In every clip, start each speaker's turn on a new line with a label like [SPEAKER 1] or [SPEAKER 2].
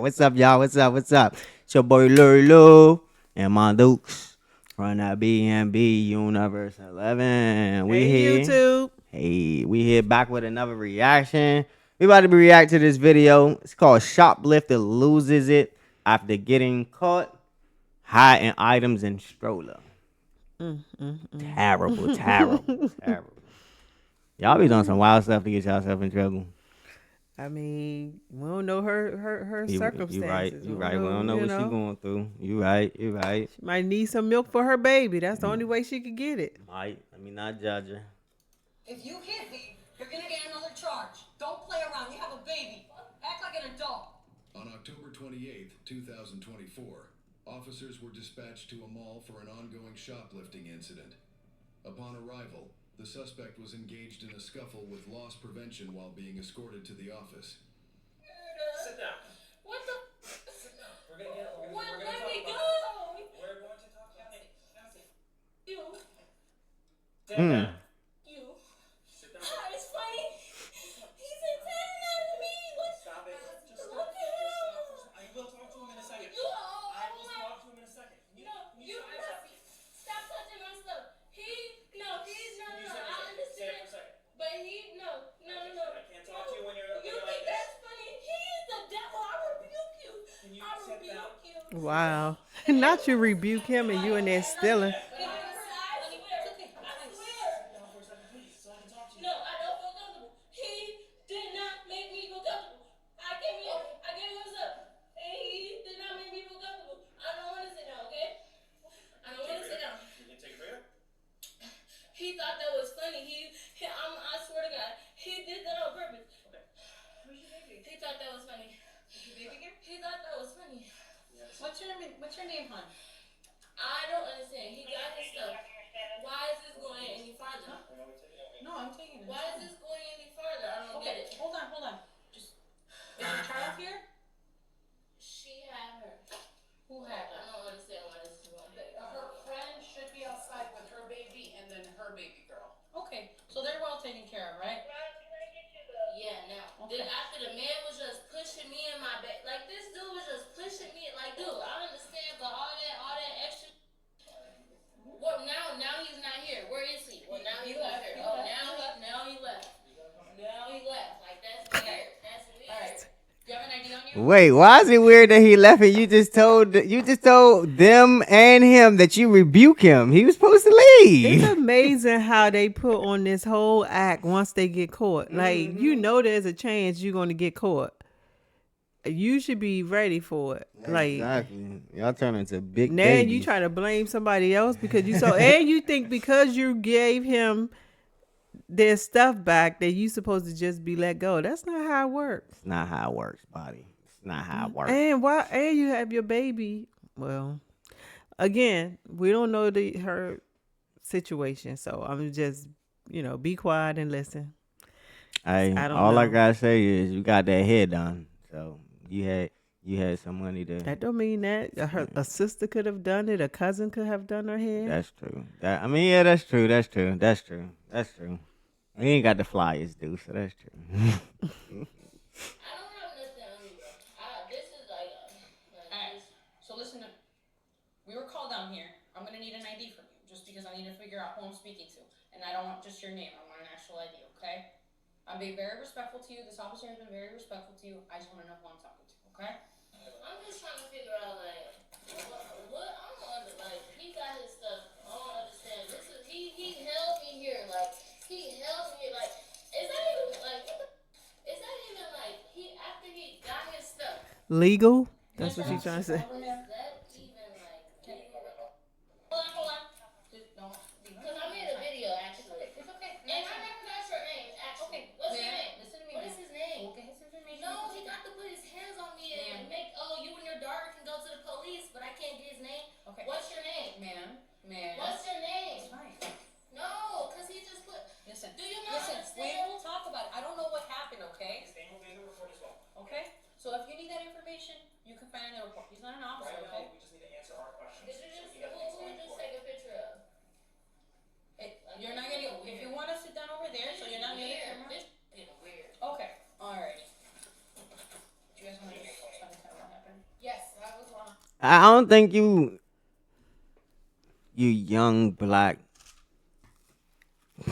[SPEAKER 1] What's up, y'all? What's up? What's up? It's your boy Lou and my Dukes from the B&B Universe 11. We
[SPEAKER 2] Hey,
[SPEAKER 1] here.
[SPEAKER 2] YouTube.
[SPEAKER 1] Hey, we here back with another reaction. We about to react to this video. It's called Shoplifter Loses It After Getting Caught Hiding Items in Stroller. Terrible, terrible, terrible. Y'all be doing some wild stuff to get yourself in trouble.
[SPEAKER 2] I mean, we don't know her
[SPEAKER 1] You right.
[SPEAKER 2] circumstances.
[SPEAKER 1] You right. We don't know what she going through. You right. You right.
[SPEAKER 2] She might need some milk for her baby. That's the only way she could get it.
[SPEAKER 1] Might. Let me not judge her.
[SPEAKER 3] If you hit me, you're gonna get another charge. Don't play around. You have a baby. Act like an adult.
[SPEAKER 4] On October 28th, 2024, officers were dispatched to a mall for an ongoing shoplifting incident. Upon arrival, the suspect was engaged in a scuffle with loss prevention while being escorted to the office.
[SPEAKER 5] Sit down.
[SPEAKER 3] What the?
[SPEAKER 5] Sit down. We're gonna talk
[SPEAKER 3] Let me
[SPEAKER 5] about
[SPEAKER 3] go.
[SPEAKER 5] this. We're going to talk about it.
[SPEAKER 3] You.
[SPEAKER 5] Sit down.
[SPEAKER 3] You.
[SPEAKER 5] Sit down.
[SPEAKER 3] It's funny. He's intimidating me.
[SPEAKER 5] Stop it. Just
[SPEAKER 3] Look at him.
[SPEAKER 5] I will talk to him in a second.
[SPEAKER 3] I
[SPEAKER 5] will talk to him in a second.
[SPEAKER 3] You stop touching my stuff. He's no. I
[SPEAKER 5] Say it
[SPEAKER 3] understand.
[SPEAKER 5] for a second.
[SPEAKER 3] But no.
[SPEAKER 5] I can't talk to you when you're
[SPEAKER 3] You
[SPEAKER 5] like
[SPEAKER 3] think
[SPEAKER 5] this.
[SPEAKER 3] that's funny? He is the devil. I rebuke you.
[SPEAKER 5] Can you
[SPEAKER 3] I
[SPEAKER 5] sit down?
[SPEAKER 3] rebuke you.
[SPEAKER 2] Wow. Not you rebuke him and you in there stealing.
[SPEAKER 3] I swear.
[SPEAKER 5] Down for a second, please, so I can talk to you.
[SPEAKER 3] No, I don't feel comfortable. He did not make me feel comfortable. I came in. I gave him what's up. And he did not make me feel comfortable. I don't want to sit down, okay? I don't want to sit down.
[SPEAKER 5] You can take a break.
[SPEAKER 3] He thought that was funny. I swear to God, he did that on purpose.
[SPEAKER 5] Okay.
[SPEAKER 3] Who's your baby? He thought that was funny. Is your baby here? He thought that was funny.
[SPEAKER 5] Yes.
[SPEAKER 3] What's your name, hon? I don't understand. He got his stuff. Why is this going any farther?
[SPEAKER 6] No, I'm taking it.
[SPEAKER 3] Why is this going any farther? I don't get it.
[SPEAKER 6] Hold on. Just is your child here?
[SPEAKER 3] She had her. Who had her? I don't understand why this is going on.
[SPEAKER 6] Her friend should be outside with her baby and then her baby girl. Okay, so they're well taken care of, right?
[SPEAKER 3] Yeah, now.
[SPEAKER 6] Okay.
[SPEAKER 3] Then after the man was just pushing me in my back, like this dude was just pushing me, like dude, I understand, but all that extra. Well, now he's not here. Where is he? Well, now he's not here. Oh, now he left. Like that's weird. That's weird.
[SPEAKER 6] All right. Do you have an ID on you?
[SPEAKER 1] Wait, why is it weird that he left and you just told them and him that you rebuke him? He was supposed to leave.
[SPEAKER 2] It's amazing how they put on this whole act once they get caught. Like, you know there's a chance you're going to get caught. You should be ready for it. Like,
[SPEAKER 1] Exactly. Y'all turn into big
[SPEAKER 2] now
[SPEAKER 1] babies.
[SPEAKER 2] you try to blame somebody else because you saw, and you think because you gave him their stuff back that you supposed to just be let go. That's not how it works.
[SPEAKER 1] It's not how it works, buddy. It's not how it works.
[SPEAKER 2] And you have your baby. Well, again, we don't know her situation, so I'm just be quiet and listen.
[SPEAKER 1] Hey,
[SPEAKER 2] I don't
[SPEAKER 1] all I
[SPEAKER 2] know.
[SPEAKER 1] gotta say is you got that hair done, so you had some money to.
[SPEAKER 2] That don't mean that a sister could have done it, a cousin could have done her hair.
[SPEAKER 1] That's true. That's true. That's true. We ain't got the flyers, dude, so that's true.
[SPEAKER 3] I don't have nothing on me. This is like
[SPEAKER 6] Alright. So listen up. We were called down here. I'm gonna need an ID from you, just because I need to figure out who I'm speaking to. And I don't want just your name, I want an actual ID, okay? I'm being very respectful to you. This officer has been very respectful to you. I just wanna know who I'm talking to, okay?
[SPEAKER 3] I'm just trying to figure out like what I don't understand. Like he got his stuff. I don't understand. This is he held me here. Like he held me like is that even like is that even like he after he got his stuff?
[SPEAKER 2] Legal? That's what she's trying to say.
[SPEAKER 3] Is that even like hold on.
[SPEAKER 6] Just don't be.
[SPEAKER 3] Because I made a video actually.
[SPEAKER 6] It's okay.
[SPEAKER 3] And I never got your name actually.
[SPEAKER 6] Okay.
[SPEAKER 3] What's your
[SPEAKER 6] Ma'am,
[SPEAKER 3] name?
[SPEAKER 6] listen to me,
[SPEAKER 3] What
[SPEAKER 6] ma'am.
[SPEAKER 3] is his name?
[SPEAKER 6] We'll get his information.
[SPEAKER 3] No, he got to put his hands on me and make you and your daughter can go to the police, but I can't get his name.
[SPEAKER 6] Okay.
[SPEAKER 3] What's your name?
[SPEAKER 6] Ma'am.
[SPEAKER 3] What's your name?
[SPEAKER 6] It's fine.
[SPEAKER 3] No, because he just put.
[SPEAKER 6] Listen.
[SPEAKER 3] Do you not
[SPEAKER 6] We
[SPEAKER 3] understand?
[SPEAKER 6] will talk about it. I don't know what happened, okay?
[SPEAKER 5] His name will be in the report as well.
[SPEAKER 6] Okay? So if you need that information, you can find it in the report. He's not an
[SPEAKER 1] I don't think you young black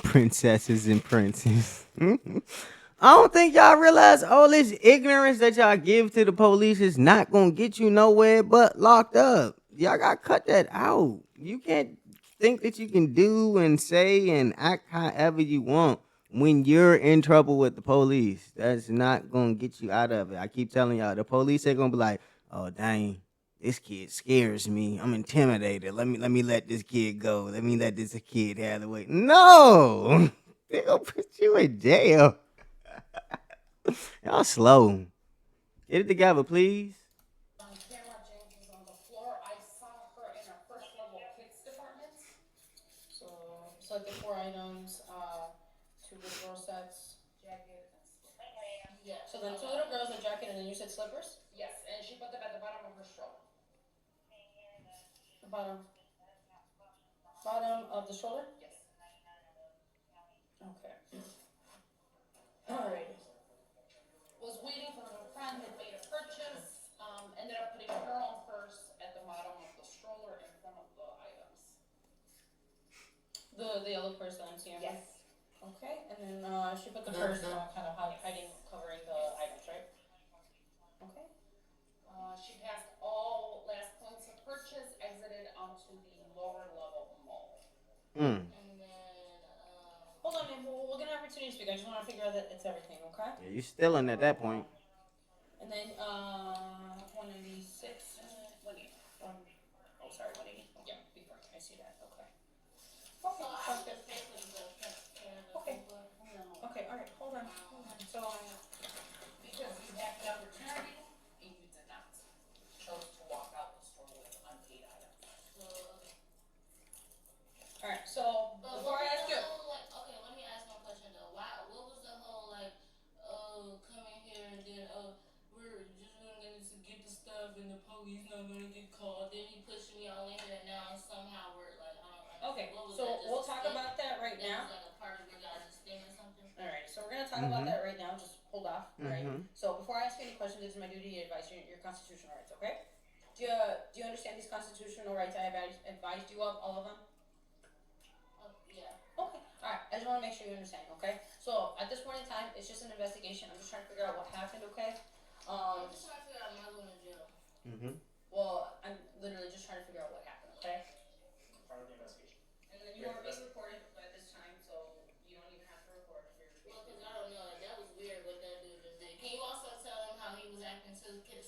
[SPEAKER 1] princesses and princes. I don't think y'all realize all this ignorance that y'all give to the police is not gonna get you nowhere but locked up. Y'all gotta cut that out. You can't think that you can do and say and act however you want when you're in trouble with the police. That's not gonna get you out of it. I keep telling y'all, the police ain't gonna be like, oh dang, this kid scares me. I'm intimidated. Let me let this kid go. Let me let this kid have the way. No, they gonna put you in jail. Y'all slow. Get it together, please.
[SPEAKER 6] Camera James is on the floor. I saw her in her first level kids department. So select the 4 items, 2 good girl sets, jacket, and slippers. Yeah. So then 2 little girls, a jacket, and then you said slippers? Yes, and she put them at the bottom of her stroller. The bottom of the stroller? Yes. Okay. Alright. Was waiting for her friend, had made a purchase, ended up putting her own purse at the bottom of the stroller in front of the items. The yellow purse that I'm seeing? Yes. Okay, and then she put the purse kind of hiding, covering the items, right? Okay. She passed all last points of purchase, exited onto the lower level mall.
[SPEAKER 1] Mm.
[SPEAKER 3] And then,
[SPEAKER 6] Hold on, man. We'll get an opportunity to speak. I just want to figure out that it's everything, okay?
[SPEAKER 1] Yeah, you stealing at that point.
[SPEAKER 6] And then 196. 180. Oh, sorry, 180. Yeah, before. I see that. Okay.
[SPEAKER 3] so
[SPEAKER 6] Okay,
[SPEAKER 3] I
[SPEAKER 6] sounds
[SPEAKER 3] would
[SPEAKER 6] good.
[SPEAKER 3] just pay for the
[SPEAKER 6] Okay. Okay, all right. Hold on. So, because you had the opportunity and you did not, chose to walk out the store with unpaid items. All right. So
[SPEAKER 3] But
[SPEAKER 6] before I ask you,
[SPEAKER 3] like, okay, let me ask one question though. What was the whole like, come in here and then we're just gonna get the stuff and the police not gonna get called. Then he pushed me all in here and now somehow we're like, I don't know.
[SPEAKER 6] okay.
[SPEAKER 3] What was
[SPEAKER 6] So
[SPEAKER 3] that, just
[SPEAKER 6] we'll
[SPEAKER 3] a
[SPEAKER 6] talk
[SPEAKER 3] stick?
[SPEAKER 6] about that right
[SPEAKER 3] That
[SPEAKER 6] now.
[SPEAKER 3] was like a part of your guys' thing or something?
[SPEAKER 6] All right. So we're gonna talk about that right now. Just hold off. All right. So before I ask you any questions, it is my duty to advise you your constitutional rights. Okay? Do you understand these constitutional rights I have advised you of, all of them?
[SPEAKER 3] Yeah.
[SPEAKER 6] Okay. All right. I just want to make sure you understand. Okay. So at this point in time, it's just an investigation. I'm just trying to figure out what happened. Okay.
[SPEAKER 3] I'm just trying to figure out, am I going to jail?
[SPEAKER 6] Well, I'm literally just trying to figure out what happened. Okay.
[SPEAKER 5] Part of the investigation.
[SPEAKER 6] And then you are being recorded at this time, so you don't even have to record.
[SPEAKER 3] Well, because I don't know. Like, that was weird what that dude just did. Can you also tell him how he was acting too? Can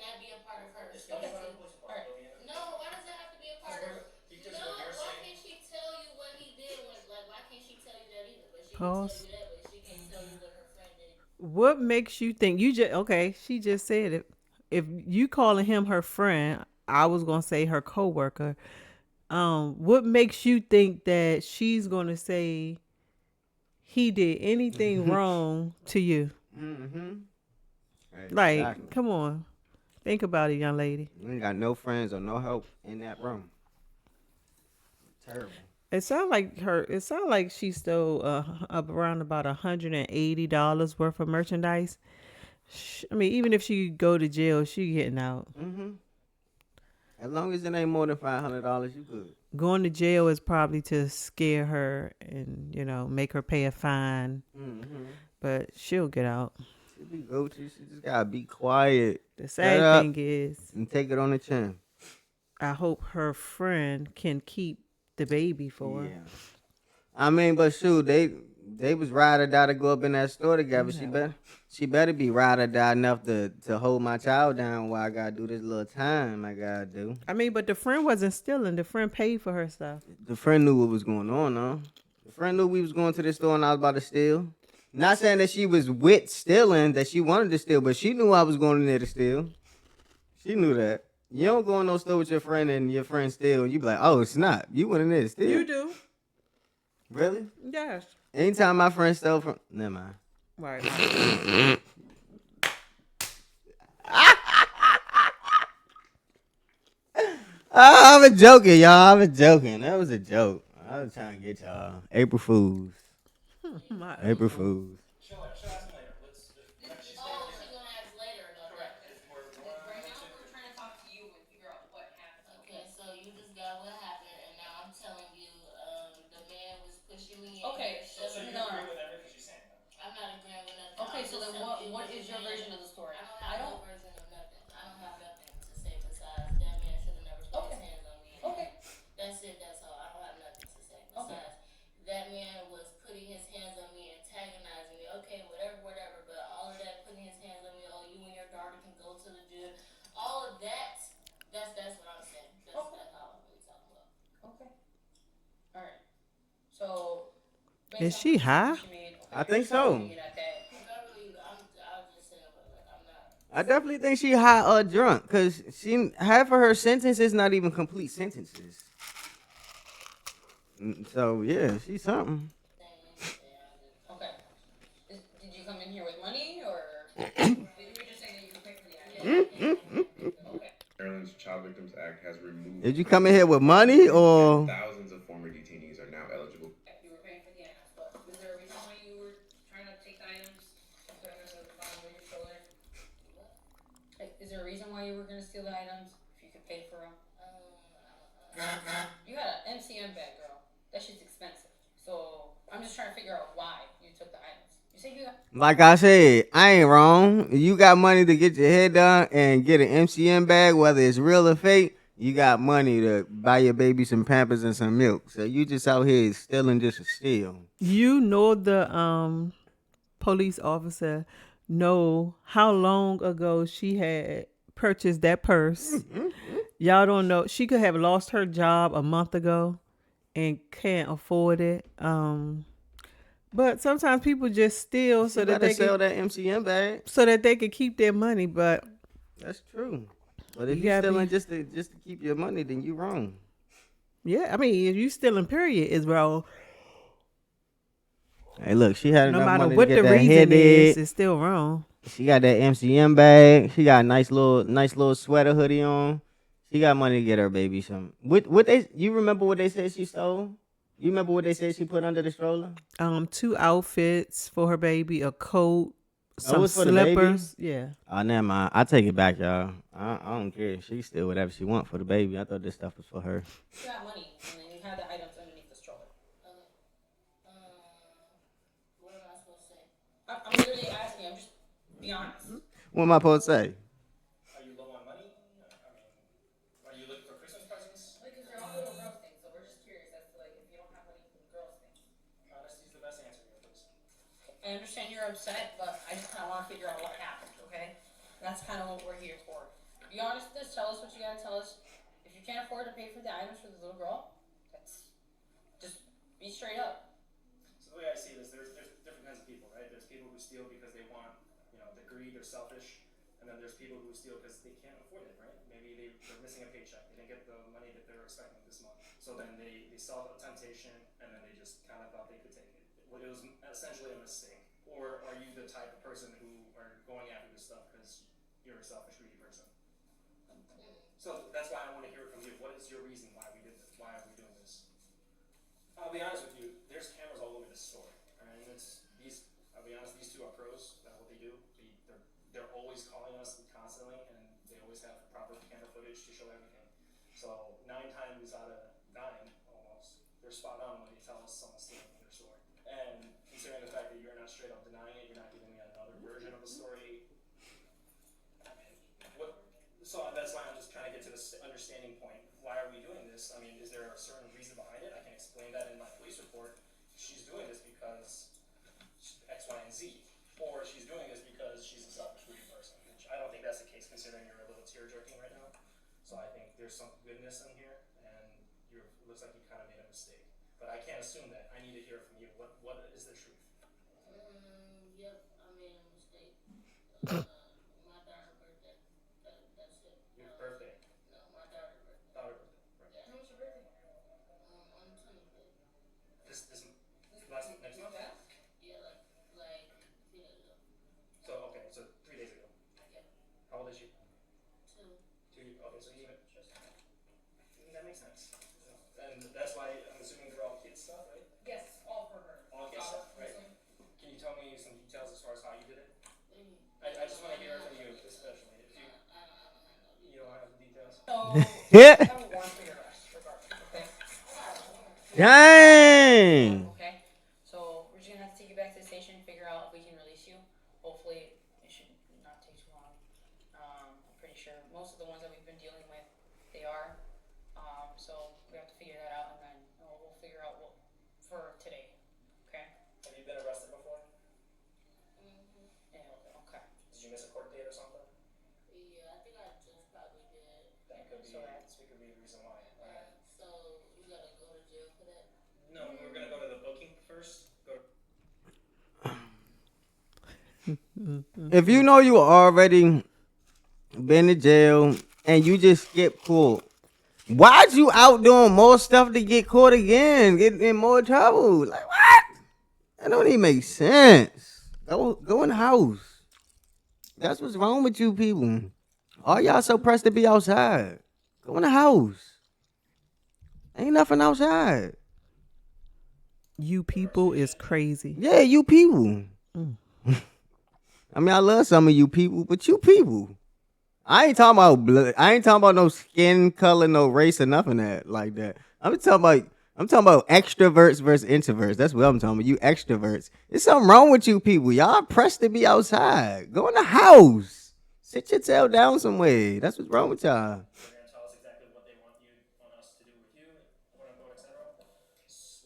[SPEAKER 3] that be a part of her?
[SPEAKER 5] It's gonna be part of the police
[SPEAKER 6] All right.
[SPEAKER 5] department.
[SPEAKER 3] No, why does it have to be a part of?
[SPEAKER 5] Because
[SPEAKER 3] No,
[SPEAKER 5] what you're
[SPEAKER 3] why
[SPEAKER 5] saying.
[SPEAKER 3] can't she tell you what he did when? Like, why can't she tell you that either? But she can tell
[SPEAKER 2] Pause.
[SPEAKER 3] you that, but she can't tell you what her friend did.
[SPEAKER 2] What makes you think you just okay? She just said it. If you calling him her friend, I was gonna say her coworker. What makes you think that she's gonna say he did anything wrong to you? Like,
[SPEAKER 1] Exactly.
[SPEAKER 2] come on, think about it, young lady.
[SPEAKER 1] You ain't got no friends or no help in that room. Terrible.
[SPEAKER 2] It sounds like her. It sounds like she stole up around about $180 worth of merchandise. I mean, even if she go to jail, she getting out.
[SPEAKER 1] As long as it ain't more than $500, you good.
[SPEAKER 2] Going to jail is probably to scare her and make her pay a fine. But she'll get out.
[SPEAKER 1] She be Gucci. She just gotta be quiet.
[SPEAKER 2] The
[SPEAKER 1] Shut
[SPEAKER 2] sad
[SPEAKER 1] up
[SPEAKER 2] thing is,
[SPEAKER 1] and take it on the chin.
[SPEAKER 2] I hope her friend can keep the baby for her.
[SPEAKER 1] Yeah. I mean, but shoot, they was ride or die to go up in that store together. She better be ride or die enough to hold my child down while I gotta do this little time I gotta do.
[SPEAKER 2] I mean, but the friend wasn't stealing. The friend paid for her stuff.
[SPEAKER 1] The friend knew what was going on, huh? The friend knew we was going to the store and I was about to steal. Not saying that she was with stealing, that she wanted to steal, but she knew I was going in there to steal. She knew that. You don't go in no store with your friend and your friend steal and you be like, oh, snap, you went in there to steal.
[SPEAKER 2] You do.
[SPEAKER 1] Really?
[SPEAKER 2] Yes.
[SPEAKER 1] Anytime my friend stole from... Never mind.
[SPEAKER 2] Right.
[SPEAKER 1] Oh, I'm joking, y'all. I'm joking. That was a joke. I was trying to get y'all. April Fools. April Fools.
[SPEAKER 5] She'll ask him later. Let's. She's
[SPEAKER 3] Oh, she's gonna ask later about that.
[SPEAKER 5] correct. If we're
[SPEAKER 6] Right now, we're trying to talk to you and figure out
[SPEAKER 2] Is
[SPEAKER 6] based on
[SPEAKER 2] she
[SPEAKER 6] the
[SPEAKER 2] high?
[SPEAKER 6] statement she made.
[SPEAKER 1] I
[SPEAKER 6] Okay,
[SPEAKER 1] think
[SPEAKER 6] you're telling
[SPEAKER 1] so.
[SPEAKER 6] me that.
[SPEAKER 3] I'll just say, but like, I'm not.
[SPEAKER 1] I definitely think she high or drunk because she half of her sentences not even complete sentences. So yeah, she's something.
[SPEAKER 6] Okay. Did you come in here with money or did you just say that you could pay for the item? Okay.
[SPEAKER 7] Maryland's Child Victims Act has removed
[SPEAKER 1] Did you come in here
[SPEAKER 7] prejudice,
[SPEAKER 1] with money
[SPEAKER 7] and
[SPEAKER 1] or?
[SPEAKER 7] thousands of former detainees are now eligible.
[SPEAKER 6] You were paying for the items, but was there a reason why you were trying to take the items and put them in the bottom of your stroller? Is there a reason why you were gonna steal the items if you could pay for them? You had an MCM bag, girl. That shit's expensive. So I'm just trying to figure out why you took the items. You say you got.
[SPEAKER 1] Like I said, I ain't wrong. You got money to get your hair done and get an MCM bag, whether it's real or fake. You got money to buy your baby some Pampers and some milk. So you just out here stealing just to steal.
[SPEAKER 2] You know the police officer know how long ago she had purchased that purse. Y'all don't know. She could have lost her job a month ago and can't afford it. But sometimes people just steal
[SPEAKER 1] So that they sell that MCM bag.
[SPEAKER 2] so that they could keep their money. But
[SPEAKER 1] That's true. But if
[SPEAKER 2] you
[SPEAKER 1] you
[SPEAKER 2] gotta
[SPEAKER 1] stealing
[SPEAKER 2] be,
[SPEAKER 1] just to keep your money, then you wrong.
[SPEAKER 2] yeah. I mean, if you stealing, period, is wrong.
[SPEAKER 1] Hey, look, she had
[SPEAKER 2] No
[SPEAKER 1] enough
[SPEAKER 2] matter
[SPEAKER 1] money to
[SPEAKER 2] what
[SPEAKER 1] get
[SPEAKER 2] the
[SPEAKER 1] that hair
[SPEAKER 2] reason is,
[SPEAKER 1] did.
[SPEAKER 2] it's still wrong.
[SPEAKER 1] She got that MCM bag. She got a nice little sweater hoodie on. She got money to get her baby some. What they? You remember what they said she stole? You remember what they said she put under the stroller?
[SPEAKER 2] 2 outfits for her baby, a coat,
[SPEAKER 1] Oh, it
[SPEAKER 2] some
[SPEAKER 1] was for the baby?
[SPEAKER 2] slippers. Yeah.
[SPEAKER 1] Oh, never mind. I take it back, y'all. I don't care. She steal whatever she want for the baby. I thought this stuff was for her.
[SPEAKER 6] You got money and then you had the items underneath the stroller.
[SPEAKER 3] What am I supposed to say?
[SPEAKER 6] I'm literally asking. I'm just be honest.
[SPEAKER 1] What am I supposed to say?
[SPEAKER 5] Are you low on money? I mean, are you looking for Christmas presents?
[SPEAKER 6] Because they're all little girls things, so we're just curious as to like if you don't have money for the girls things.
[SPEAKER 5] Honesty's the best answer here, please.
[SPEAKER 6] I understand you're upset, but I just kind of want to figure out what happened. Okay, that's kind of what we're here for. Be honest with us. Tell us what you gotta tell us. If you can't afford to pay for the items for the little girl, that's just be straight up.
[SPEAKER 5] So the way I see it is there's different kinds of people, right? There's people who steal because they want, the greed, they're selfish. And then there's people who steal because they can't afford it, right? Maybe they're missing a paycheck. They didn't get the money that they were expecting this month. So then they saw a temptation and then they just kind of thought they could take it. It was essentially a mistake. Or are you the type of person who are going after this stuff because you're a selfish, greedy person? So that's why I want to hear it from you. What is your reason why we did this? Why are we doing this? I'll be honest with you. There's cameras all over this store, and it's these. I'll be honest. These two are pros at what they do. They're always calling us constantly, and they always have proper camera footage to show everything. So 9 times out of 9, almost, they're spot on when they tell us someone's stealing from their store. And considering the fact that you're not straight up denying it, you're not giving me another version of the story. So that's why I'm just trying to get to this understanding point. Why are we doing this? I mean, is there a certain reason behind it? I can explain that in my police report. She's doing this because X, Y, and Z. Or she's doing this because she's a selfish, greedy person. Which I don't think that's the case, considering you're a little tear-jerking right now. So I think there's some goodness in here, and it looks like you kind of made a mistake. But I can't assume that. I need to hear from you. What is the truth?
[SPEAKER 3] Yep, I made a mistake. My daughter's birthday. That's it.
[SPEAKER 5] Your birthday.
[SPEAKER 3] No, my daughter's birthday.
[SPEAKER 5] Daughter birthday. Right.
[SPEAKER 3] Yeah.
[SPEAKER 6] When was your birthday?
[SPEAKER 3] On the 25th.
[SPEAKER 5] This next month?
[SPEAKER 3] Yeah, like 3 days ago.
[SPEAKER 5] So okay, so 3 days ago.
[SPEAKER 3] Yep.
[SPEAKER 5] How old is she?
[SPEAKER 3] 2.
[SPEAKER 5] Okay, so you even that makes sense. And that's why I'm assuming they're all kids stuff, right?
[SPEAKER 6] Yes, all for her.
[SPEAKER 5] All kids stuff, right? Can you tell me some details as far as how you did it? I just want to hear it from you, especially. If you don't have the details.
[SPEAKER 6] So I have a warrant for your arrest, regardless. Okay.
[SPEAKER 1] Dang.
[SPEAKER 6] Okay. So we're just gonna have to take you back to the station, figure out if we can release you. Hopefully, it should not take too long. I'm pretty sure most of the ones that we've been dealing with, they are. So we have to figure that out, and then we'll figure out what for today. Okay.
[SPEAKER 5] Have you been arrested before?
[SPEAKER 6] Yeah. Okay.
[SPEAKER 5] Did you miss a court date or something?
[SPEAKER 3] Yeah, I think I just probably did.
[SPEAKER 5] That could be.
[SPEAKER 6] So
[SPEAKER 5] This could be the reason why.
[SPEAKER 3] So you gotta go to jail for that?
[SPEAKER 5] No, we're gonna go to the booking first. Go
[SPEAKER 1] If you know you already been to jail and you just get caught, why'd you out doing more stuff to get caught again, get in more trouble? Like what? That don't even make sense. Go in the house. That's what's wrong with you people. All y'all so pressed to be outside. Go in the house. Ain't nothing outside.
[SPEAKER 2] You people is crazy.
[SPEAKER 1] Yeah, you people. I mean, I love some of you people, but you people. I ain't talking about blood. I ain't talking about no skin color, no race, or nothing that like that. I'm talking about extroverts versus introverts. That's what I'm talking about. You extroverts. There's something wrong with you people. Y'all pressed to be outside. Go in the house. Sit your tail down somewhere. That's what's wrong with y'all.
[SPEAKER 5] They're gonna tell us exactly what they want us to do with you, quote unquote, etc.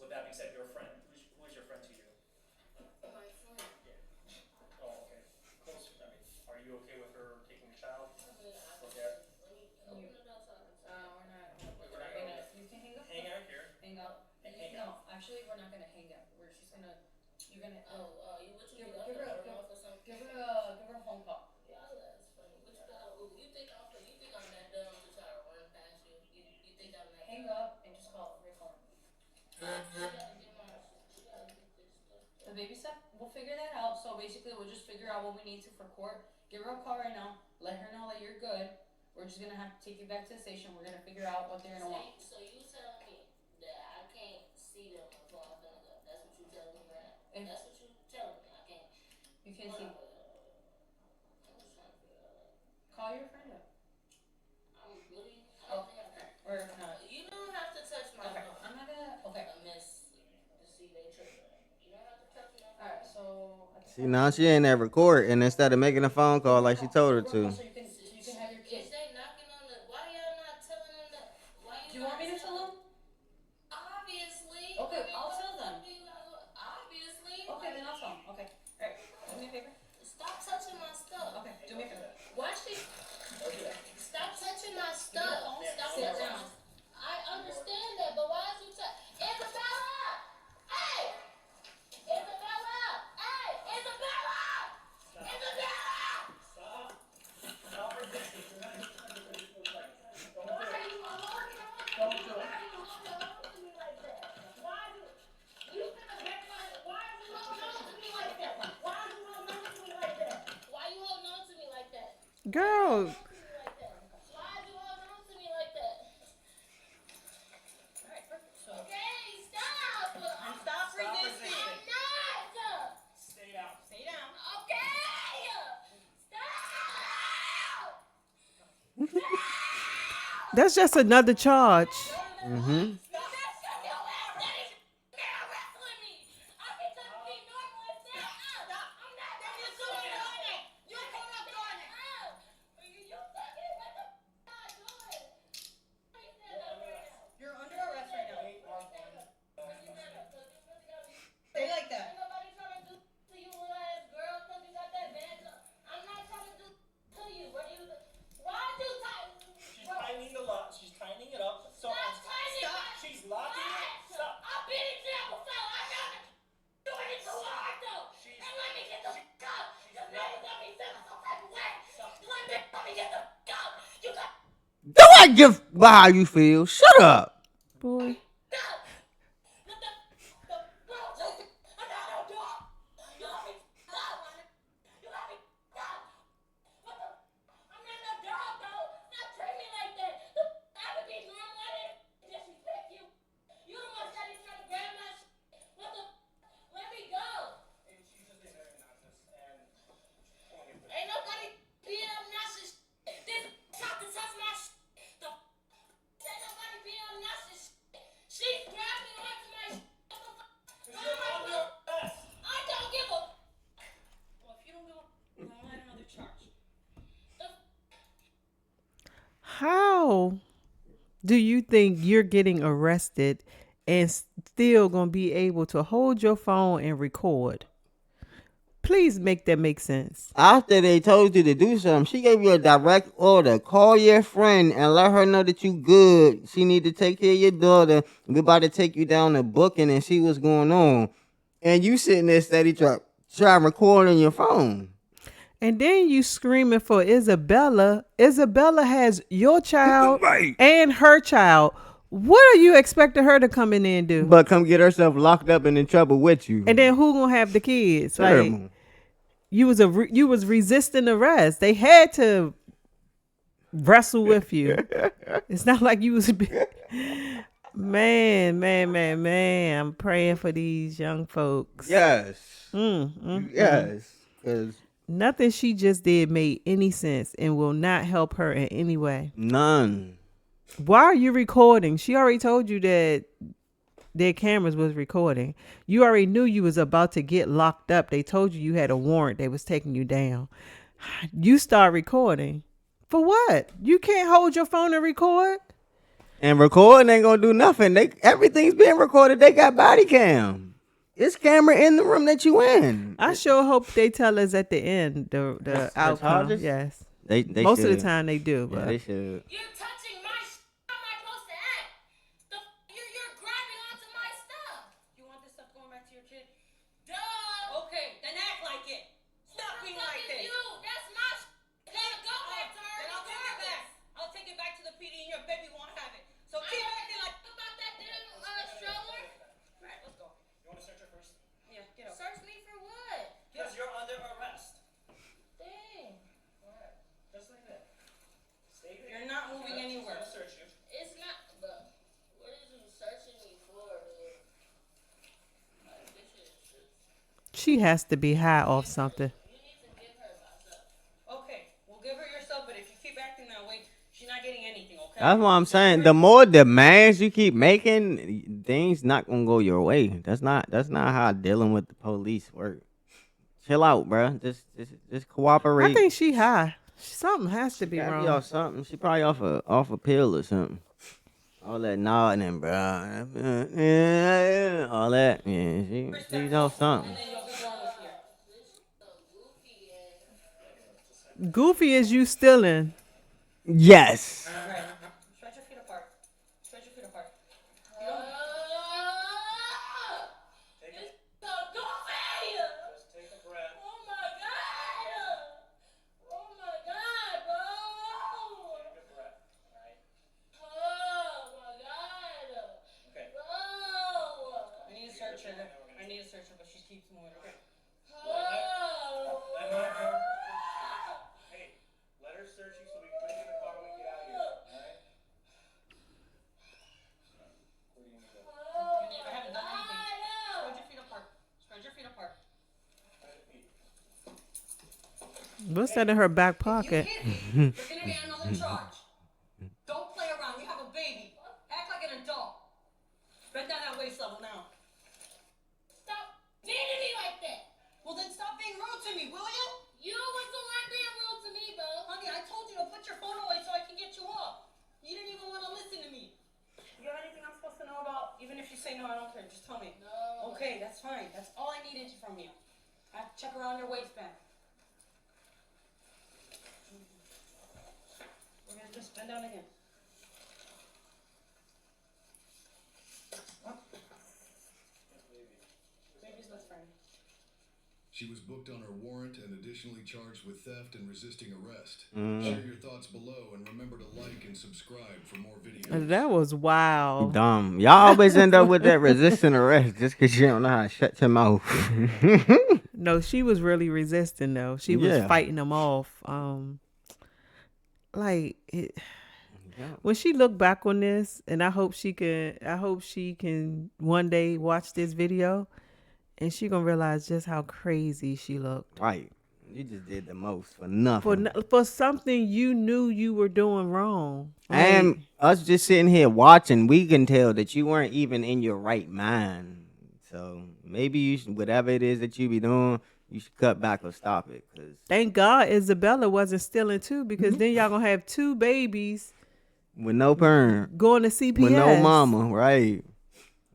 [SPEAKER 5] With that being said, your friend. Who is your friend to you?
[SPEAKER 3] My friend.
[SPEAKER 5] Yeah. Oh, okay. Close. I mean, are you okay with her taking a child?
[SPEAKER 3] I mean,
[SPEAKER 5] Okay.
[SPEAKER 3] let me open the door so I can
[SPEAKER 6] We're not.
[SPEAKER 5] Wait,
[SPEAKER 6] We're not gonna. You can hang up.
[SPEAKER 5] hang out here.
[SPEAKER 6] Hang up.
[SPEAKER 5] Hang
[SPEAKER 6] No, actually, we're not gonna hang up. We're just gonna. You're gonna.
[SPEAKER 3] what you
[SPEAKER 6] Give
[SPEAKER 3] think? I'm
[SPEAKER 6] her
[SPEAKER 3] gonna
[SPEAKER 6] a-
[SPEAKER 3] run off or something?
[SPEAKER 6] Give her a phone call.
[SPEAKER 3] Y'all that's funny. What you got? You think I'm that dumb to try to run past you? You think I'm that
[SPEAKER 6] Hang
[SPEAKER 3] dumb?
[SPEAKER 6] up and just call Recall.
[SPEAKER 3] She gotta get my. She gotta get this stuff.
[SPEAKER 6] The baby stuff, we'll figure that out. So basically, we'll just figure out what we need to for court. Give her a call right now. Let her know that you're good. We're just gonna have to take you back to the station. We're gonna figure out what they're gonna want.
[SPEAKER 3] So you tell me that I can't see them until I'm finna go. That's what you telling me, right?
[SPEAKER 6] If-
[SPEAKER 3] That's what you telling me. I can't.
[SPEAKER 6] You can't see.
[SPEAKER 3] I'm just trying to figure out.
[SPEAKER 6] Call your friend up.
[SPEAKER 3] I'm really. I don't think I can.
[SPEAKER 6] Or if not.
[SPEAKER 3] You don't have to touch my
[SPEAKER 6] Okay.
[SPEAKER 3] phone.
[SPEAKER 6] I'm not gonna. Okay.
[SPEAKER 3] A miss to see they tripping. You don't have to touch my phone.
[SPEAKER 6] Alright, so.
[SPEAKER 1] See, now she ain't at record, and instead of making a phone call like she told her to.
[SPEAKER 6] So you can have your kid.
[SPEAKER 3] Is they knocking on the? Why y'all not telling them that? Why
[SPEAKER 6] Do you want me to tell them?
[SPEAKER 3] Obviously.
[SPEAKER 6] Okay,
[SPEAKER 3] I mean,
[SPEAKER 6] I'll tell them.
[SPEAKER 3] Obviously.
[SPEAKER 6] Okay, then I'll tell them. Okay. Alright. Do me a favor.
[SPEAKER 3] Stop touching my stuff.
[SPEAKER 6] Okay. Do me a favor.
[SPEAKER 3] Why she? Stop touching my stuff. Stop
[SPEAKER 6] Sit
[SPEAKER 3] touching
[SPEAKER 6] down.
[SPEAKER 3] I understand that, but why is you Isabella? Hey! Isabella! Hey! Isabella! Isabella!
[SPEAKER 5] Stop resisting.
[SPEAKER 3] Why are you holding on to me?
[SPEAKER 5] Don't do it.
[SPEAKER 3] Why are you holding on to me like that? Why are you finna break my? Why are you holding on to me like that? Why are you holding on to me like that? Why are you holding on to me like that?
[SPEAKER 2] Girl,
[SPEAKER 3] Why are you holding on to me like that?
[SPEAKER 6] Alright, perfect. So.
[SPEAKER 3] Okay, stop!
[SPEAKER 6] Stop resisting.
[SPEAKER 3] I'm not!
[SPEAKER 5] Stay down.
[SPEAKER 6] Stay down.
[SPEAKER 3] Okay! Stop!
[SPEAKER 2] that's just another charge.
[SPEAKER 1] Mm-hmm.
[SPEAKER 6] You're under arrest right now. Stay like that.
[SPEAKER 3] Ain't nobody trying to do to you, little ass girl, because you got that badge up. I'm not trying to do to you. Why do
[SPEAKER 5] She's tightening the lock. She's tightening it up. So
[SPEAKER 3] Stop tightening
[SPEAKER 5] stop.
[SPEAKER 3] my-
[SPEAKER 5] She's locking it. Stop.
[SPEAKER 3] I've been in jail before. I know that doing it too hard though. And let me get the up. Just let me feel some type of way. Let me get the up. You got
[SPEAKER 1] Do I give by how you feel? Shut up.
[SPEAKER 2] Boy.
[SPEAKER 3] Ain't nobody being obnoxious. This tried to touch my the ain't nobody being obnoxious. She's grabbing onto my I don't give a
[SPEAKER 6] Well, if you don't go, I'll add another charge.
[SPEAKER 2] How do you think you're getting arrested and still gonna be able to hold your phone and record? Please make that make sense.
[SPEAKER 1] After they told you to do something, she gave you a direct order. Call your friend and let her know that you good. She need to take care of your daughter. We're about to take you down to booking and see what's going on. And you sitting there steady trying recording your phone.
[SPEAKER 2] And then you screaming for Isabella. Isabella has your child
[SPEAKER 1] Right.
[SPEAKER 2] and her child. What are you expecting her to come in there and do?
[SPEAKER 1] But come get herself locked up and in trouble with you.
[SPEAKER 2] And then who gonna have the kids? Like
[SPEAKER 1] Terrible.
[SPEAKER 2] you was resisting arrest. They had to wrestle with you. It's not like you was man. I'm praying for these young folks.
[SPEAKER 1] Yes.
[SPEAKER 2] Mm.
[SPEAKER 1] Yes. 'Cause
[SPEAKER 2] Nothing she just did made any sense and will not help her in any way.
[SPEAKER 1] none.
[SPEAKER 2] Why are you recording? She already told you that their cameras was recording. You already knew you was about to get locked up. They told you had a warrant. They was taking you down. You start recording. For what? You can't hold your phone and record?
[SPEAKER 1] And recording ain't gonna do nothing. Everything's being recorded. They got body cam. It's camera in the room that you in.
[SPEAKER 2] I sure hope they tell us at the end the outcome.
[SPEAKER 1] charges?
[SPEAKER 2] Yes.
[SPEAKER 1] They
[SPEAKER 2] Most of
[SPEAKER 1] should.
[SPEAKER 2] the time they do.
[SPEAKER 1] Yeah,
[SPEAKER 2] But
[SPEAKER 1] they should.
[SPEAKER 3] You're touching my How am I supposed to act? You're grabbing onto my stuff.
[SPEAKER 6] You want this stuff going back to your kid?
[SPEAKER 3] Duh.
[SPEAKER 6] Okay, then act like it. Stop being
[SPEAKER 3] Fuck
[SPEAKER 6] like
[SPEAKER 3] is
[SPEAKER 6] this.
[SPEAKER 3] you. That's my Gotta go back to her.
[SPEAKER 6] Then I'll take it back. I'll take it back to the PD and your baby won't have it. So
[SPEAKER 3] I
[SPEAKER 6] keep
[SPEAKER 3] don't
[SPEAKER 6] acting like.
[SPEAKER 3] think about that damn stroller.
[SPEAKER 6] Right, let's go.
[SPEAKER 5] You want to search her first?
[SPEAKER 6] Yeah, get up.
[SPEAKER 3] Search me for what?
[SPEAKER 5] Because you're under arrest.
[SPEAKER 3] Dang.
[SPEAKER 5] Alright. Just like that. Stay there.
[SPEAKER 6] You're not moving anywhere.
[SPEAKER 5] I'll search you.
[SPEAKER 3] It's not, bro. What is you searching me for, dude? Like, this shit is just.
[SPEAKER 2] she has to be high off something.
[SPEAKER 3] You need to give her my stuff.
[SPEAKER 6] Okay, we'll give her yourself, but if you keep acting that way, she's not getting anything, okay?
[SPEAKER 1] That's what I'm saying. The more demands you keep making, things not gonna go your way. That's not how dealing with the police work. Chill out, bruh. Just cooperate.
[SPEAKER 2] I think she high. Something has to be
[SPEAKER 1] Gotta
[SPEAKER 2] wrong.
[SPEAKER 1] be off something. She probably off a pill or something. All that nodding, bruh. All that. Yeah, she's off something.
[SPEAKER 6] And then you'll be done with here.
[SPEAKER 2] Goofy as you stealing.
[SPEAKER 1] Yes.
[SPEAKER 6] Right. Spread your feet apart. Spread your feet apart. You don't.
[SPEAKER 3] It's so goofy.
[SPEAKER 5] Just take a breath.
[SPEAKER 3] Oh my god. Oh my god, bro.
[SPEAKER 5] Take a breath. Alright.
[SPEAKER 3] Oh my god.
[SPEAKER 5] Okay.
[SPEAKER 3] Bro.
[SPEAKER 6] I need to search her. I need to search her, but she keeps moving. Okay.
[SPEAKER 5] Let her Hey, let her search you so we can put you in the car when we get out of here. Alright? Where do you need to go?
[SPEAKER 6] I haven't done anything. Spread your feet apart. Spread your feet apart.
[SPEAKER 5] Spread your feet.
[SPEAKER 2] What's that in her back
[SPEAKER 6] You
[SPEAKER 2] pocket?
[SPEAKER 6] hit me, you're gonna get another charge. Don't play around. You have a baby. Act like an adult. Bend down that waist level now.
[SPEAKER 3] Stop beating me like that.
[SPEAKER 6] Well, then stop being rude to me, will you?
[SPEAKER 3] You was the one being rude to me, bro.
[SPEAKER 6] Honey, I told you to put your phone away so I can get you off. You didn't even want to listen to me. You have anything I'm supposed to know about? Even if you say no, I don't care. Just tell me.
[SPEAKER 3] No.
[SPEAKER 6] Okay, that's fine. That's all I needed from you. I have to check around your waistband. We're gonna just bend down again. Baby's best friend.
[SPEAKER 4] She was booked on her warrant and additionally charged with theft and resisting arrest.
[SPEAKER 1] Mm.
[SPEAKER 4] Share your thoughts below and remember to like and subscribe for more videos.
[SPEAKER 2] That was wild.
[SPEAKER 1] Dumb. Y'all always end up with that resisting arrest just because you don't know how to shut your mouth.
[SPEAKER 2] No, she was really resisting though. She was
[SPEAKER 1] Yeah.
[SPEAKER 2] fighting them off. Like it,
[SPEAKER 1] Yeah.
[SPEAKER 2] when she look back on this, and I hope she can one day watch this video, and she gonna realize just how crazy she looked
[SPEAKER 1] Right. You just did the most for nothing.
[SPEAKER 2] for something you knew you were doing wrong. Like,
[SPEAKER 1] And us just sitting here watching, we can tell that you weren't even in your right mind. So maybe you should, whatever it is that you be doing, you should cut back or stop it. Cause
[SPEAKER 2] thank God Isabella wasn't stealing too, because then y'all gonna have two babies
[SPEAKER 1] with no parent,
[SPEAKER 2] going to CPS
[SPEAKER 1] with no mama, right?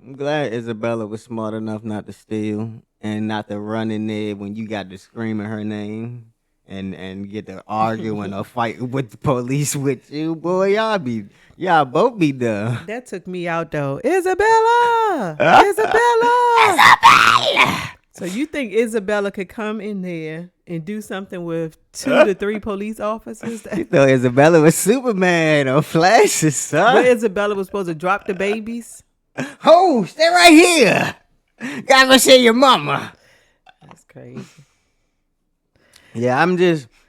[SPEAKER 1] I'm glad Isabella was smart enough not to steal and not to run in there when you got to screaming her name and get to arguing or fight with the police with you. Boy, y'all both be done.
[SPEAKER 2] That took me out though. Isabella! Isabella! So you think Isabella could come in there and do something with 2 to 3 police officers.
[SPEAKER 1] You thought Isabella was Superman or Flash or
[SPEAKER 2] But
[SPEAKER 1] something.
[SPEAKER 2] Isabella was supposed to drop the babies.
[SPEAKER 1] Oh, stay right here. Gotta go see your mama.
[SPEAKER 2] That's crazy.
[SPEAKER 1] Yeah,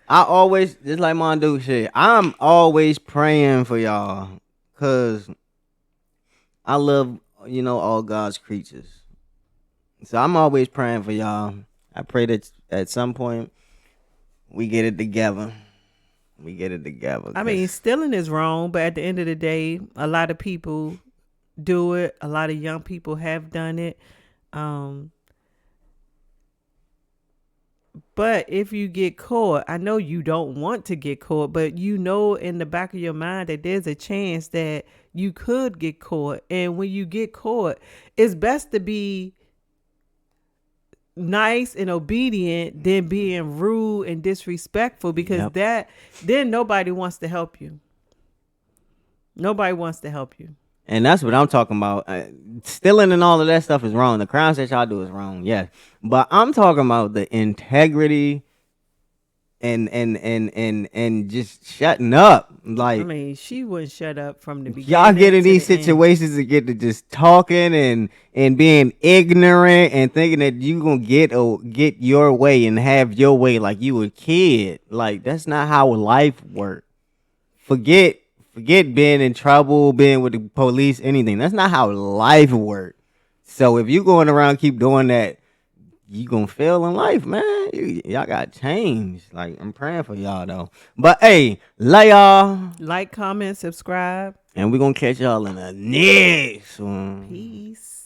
[SPEAKER 1] I always, just like Mon Duke shit, I'm always praying for y'all. Cause I love, all God's creatures. So I'm always praying for y'all. I pray that at some point we get it together. We get it together.
[SPEAKER 2] I mean, stealing is wrong, but at the end of the day, a lot of people do it. A lot of young people have done it. But if you get caught, I know you don't want to get caught, but you know in the back of your mind that there's a chance that you could get caught. And when you get caught, it's best to be nice and obedient than being rude and disrespectful, because then nobody wants to help you. Nobody wants to help you.
[SPEAKER 1] And that's what I'm talking about. Stealing and all of that stuff is wrong. The crimes that y'all do is wrong, yes. But I'm talking about the integrity and just shutting up. Like,
[SPEAKER 2] I mean, she wouldn't shut up from the beginning.
[SPEAKER 1] y'all get in these
[SPEAKER 2] to the end.
[SPEAKER 1] situations and get to just talking and being ignorant and thinking that you gonna get your way and have your way like you a kid. Like, that's not how life works. Forget being in trouble, being with the police, anything. That's not how life works. So if you going around keep doing that, you gonna fail in life, man. Y'all got change. Like, I'm praying for y'all though. But hey, love y'all.
[SPEAKER 2] Like, comment, subscribe.
[SPEAKER 1] And we gonna catch y'all in the next one.
[SPEAKER 2] Peace.